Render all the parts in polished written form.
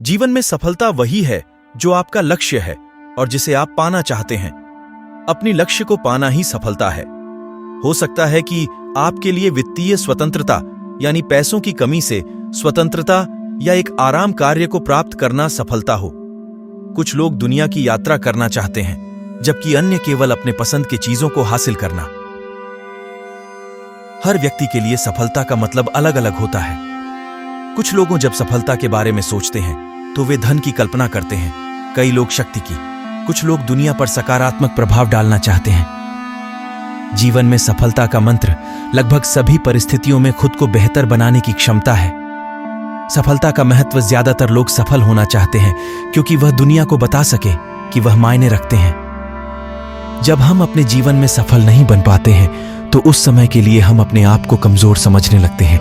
जीवन में सफलता वही है जो आपका लक्ष्य है और जिसे आप पाना चाहते हैं। अपनी लक्ष्य को पाना ही सफलता है। हो सकता है कि आपके लिए वित्तीय स्वतंत्रता यानी पैसों की कमी से स्वतंत्रता या एक आराम कार्य को प्राप्त करना सफलता हो। कुछ लोग दुनिया की यात्रा करना चाहते हैं, जबकि अन्य केवल अपने पसंद की चीजों को हासिल करना। हर व्यक्ति के लिए सफलता का मतलब अलग अलग होता है। कुछ लोगों जब सफलता के बारे में सोचते हैं तो वे धन की कल्पना करते हैं, कई लोग शक्ति की, कुछ लोग दुनिया पर सकारात्मक प्रभाव डालना चाहते हैं। जीवन में सफलता का मंत्र लगभग सभी परिस्थितियों में खुद को बेहतर बनाने की क्षमता है। सफलता का महत्व ज्यादातर लोग सफल होना चाहते हैं क्योंकि वह दुनिया को बता सके कि वह मायने रखते हैं। जब हम अपने जीवन में सफल नहीं बन पाते हैं तो उस समय के लिए हम अपने आप को कमजोर समझने लगते हैं।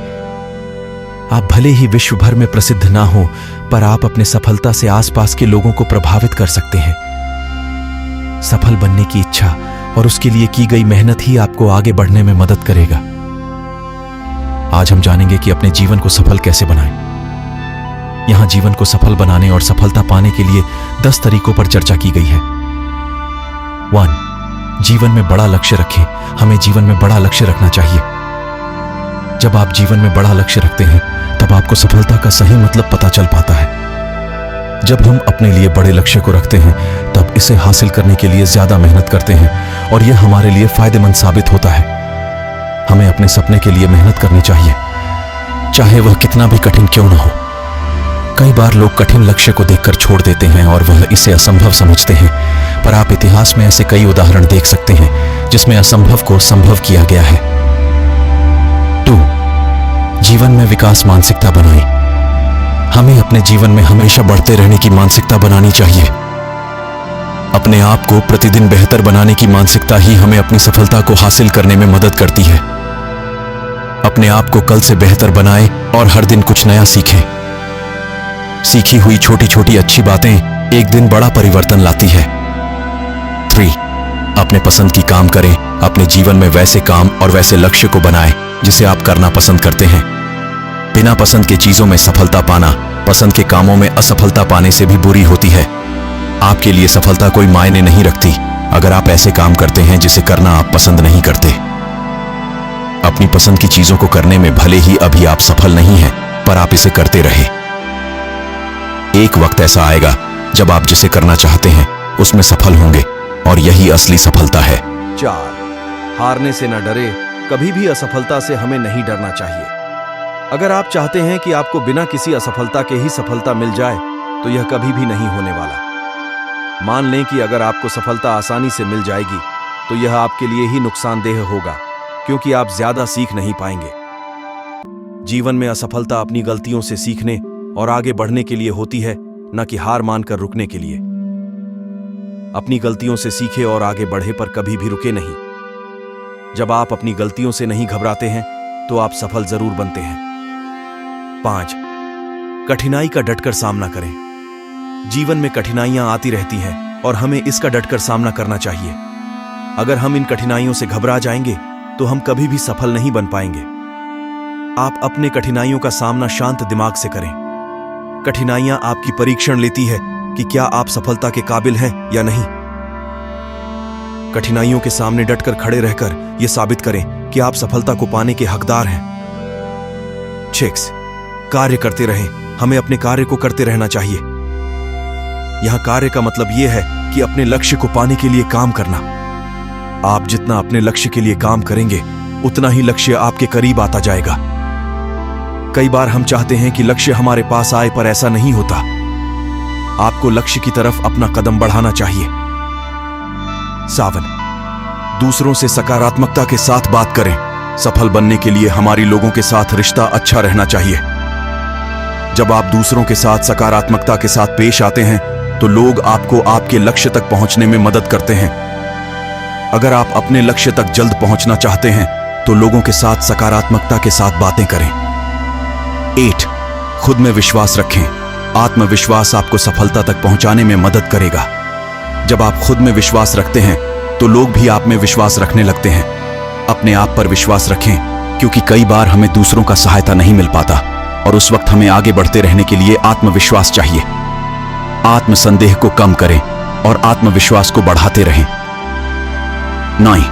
आप भले ही विश्व भर में प्रसिद्ध ना हो, पर आप अपने सफलता से आसपास के लोगों को प्रभावित कर सकते हैं। सफल बनने की इच्छा और उसके लिए की गई मेहनत ही आपको आगे बढ़ने में मदद करेगा। आज हम जानेंगे कि अपने जीवन को सफल कैसे बनाएं। यहां जीवन को सफल बनाने और सफलता पाने के लिए 10 तरीकों पर चर्चा की गई है। 1. जीवन में बड़ा लक्ष्य रखें। हमें जीवन में बड़ा लक्ष्य रखना चाहिए। जब आप जीवन में बड़ा लक्ष्य रखते हैं तब आपको सफलता का सही मतलब पता चल पाता है। जब हम अपने लिए बड़े लक्ष्य को रखते हैं तब इसे हासिल करने के लिए ज्यादा मेहनत करते हैं और यह हमारे लिए फायदेमंद साबित होता है। हमें अपने सपने के लिए मेहनत करनी चाहिए, चाहे वह कितना भी कठिन क्यों न हो। कई बार लोग कठिन लक्ष्य को देखकर छोड़ देते हैं और वह इसे असंभव समझते हैं, पर आप इतिहास में ऐसे कई उदाहरण देख सकते हैं जिसमें असंभव को संभव किया गया है। 2. जीवन में विकास मानसिकता बनाएं। हमें अपने जीवन में हमेशा बढ़ते रहने की मानसिकता बनानी चाहिए। अपने आप को प्रतिदिन बेहतर बनाने की मानसिकता ही हमें अपनी सफलता को हासिल करने में मदद करती है। अपने आप को कल से बेहतर बनाएं और हर दिन कुछ नया सीखें। सीखी हुई छोटी छोटी अच्छी बातें एक दिन बड़ा परिवर्तन लाती है। 3. अपने पसंद की काम करें। अपने जीवन में वैसे काम और वैसे लक्ष्य को बनाएं जिसे आप करना पसंद करते हैं। बिना पसंद के चीजों में सफलता पाना पसंद के कामों में असफलता पाने से भी बुरी होती है। आपके लिए सफलता कोई मायने नहीं रखती अगर आप ऐसे काम करते हैं जिसे करना आप पसंद नहीं करते। अपनी पसंद की चीजों को करने में भले ही अभी आप सफल नहीं हैं, पर आप इसे करते रहे। एक वक्त ऐसा आएगा जब आप जिसे करना चाहते हैं उसमें सफल होंगे और यही असली सफलता है। 4. हारने से न डरे। कभी भी असफलता से हमें नहीं डरना चाहिए। अगर आप चाहते हैं कि आपको बिना किसी असफलता के ही सफलता मिल जाए तो यह कभी भी नहीं होने वाला। मान लें कि अगर आपको सफलता आसानी से मिल जाएगी तो यह आपके लिए ही नुकसानदेह होगा, क्योंकि आप ज्यादा सीख नहीं पाएंगे। जीवन में असफलता अपनी गलतियों से सीखने और आगे बढ़ने के लिए होती है, न कि हार मानकर रुकने के लिए। अपनी गलतियों से सीखे और आगे बढ़े, पर कभी भी रुके नहीं। जब आप अपनी गलतियों से नहीं घबराते हैं तो आप सफल जरूर बनते हैं। 5. कठिनाई का डटकर सामना करें। जीवन में कठिनाइयां आती रहती हैं और हमें इसका डटकर सामना करना चाहिए। अगर हम इन कठिनाइयों से घबरा जाएंगे तो हम कभी भी सफल नहीं बन पाएंगे। आप अपने कठिनाइयों का सामना शांत दिमाग से करें। कठिनाइयां आपकी परीक्षण लेती है कि क्या आप सफलता के काबिल हैं या नहीं। कठिनाइयों के सामने डटकर खड़े रहकर यह साबित करें कि आप सफलता को पाने के हकदार हैं। 6. कार्य करते रहें। हमें अपने कार्य को करते रहना चाहिए। यहां कार्य का मतलब यह है कि अपने लक्ष्य को पाने के लिए काम करना। आप जितना अपने लक्ष्य के लिए काम करेंगे उतना ही लक्ष्य आपके करीब आता जाएगा। कई बार हम चाहते हैं कि लक्ष्य हमारे पास आए, पर ऐसा नहीं होता। आपको लक्ष्य की तरफ अपना कदम बढ़ाना चाहिए। 7. दूसरों से सकारात्मकता के साथ बात करें। सफल बनने के लिए हमारी लोगों के साथ रिश्ता अच्छा रहना चाहिए। जब आप दूसरों के साथ सकारात्मकता के साथ पेश आते हैं तो लोग आपको आपके लक्ष्य तक पहुंचने में मदद करते हैं। अगर आप अपने लक्ष्य तक जल्द पहुंचना चाहते हैं तो लोगों के साथ सकारात्मकता के साथ बातें करें। 8. खुद में विश्वास रखें। आत्मविश्वास आपको सफलता तक पहुंचाने में मदद करेगा। जब आप खुद में विश्वास रखते हैं तो लोग भी आप में विश्वास रखने लगते हैं। अपने आप पर विश्वास रखें, क्योंकि कई बार हमें दूसरों का सहायता नहीं मिल पाता, और उस वक्त हमें आगे बढ़ते रहने के लिए आत्मविश्वास चाहिए। आत्मसंदेह को कम करें और आत्मविश्वास को बढ़ाते रहें। 9,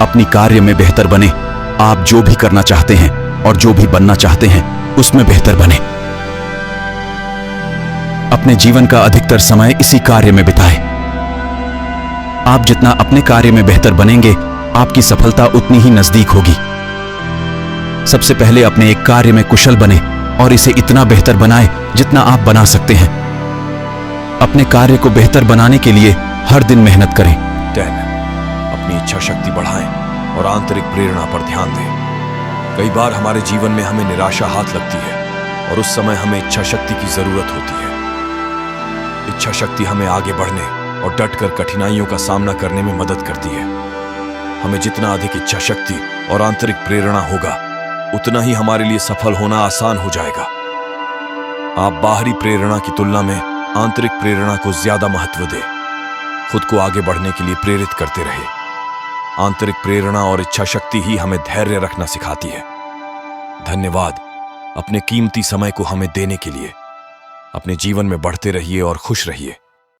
अपनी कार्य में बेहतर बने। आप जो भी करना चाहते हैं और जो भी बनना चाहते हैं उसमें बेहतर बने। अपने जीवन का अधिकतर समय इसी कार्य में बिताएं। आप जितना अपने कार्य में बेहतर बनेंगे, आपकी सफलता उतनी ही नजदीक होगी। सबसे पहले अपने एक कार्य में कुशल बने और इसे इतना बेहतर बनाएं जितना आप बना सकते हैं। अपने कार्य को बेहतर बनाने के लिए हर दिन मेहनत करें। 10, अपनी इच्छा शक्ति बढ़ाएं और आंतरिक प्रेरणा पर ध्यान दें। कई बार हमारे जीवन में हमें निराशा हाथ लगती है और उस समय हमें इच्छा शक्ति की जरूरत होती है। इच्छा शक्ति हमें आगे बढ़ने और डटकर कठिनाइयों का सामना करने में मदद करती है। हमें जितना अधिक इच्छा शक्ति और आंतरिक प्रेरणा होगा, उतना ही हमारे लिए सफल होना आसान हो जाएगा। आप बाहरी प्रेरणा की तुलना में आंतरिक प्रेरणा को ज्यादा महत्व दें। खुद को आगे बढ़ने के लिए प्रेरित करते रहे। आंतरिक प्रेरणा और इच्छा शक्ति ही हमें धैर्य रखना सिखाती है। धन्यवाद अपने कीमती समय को हमें देने के लिए। अपने जीवन में बढ़ते रहिए और खुश रहिए।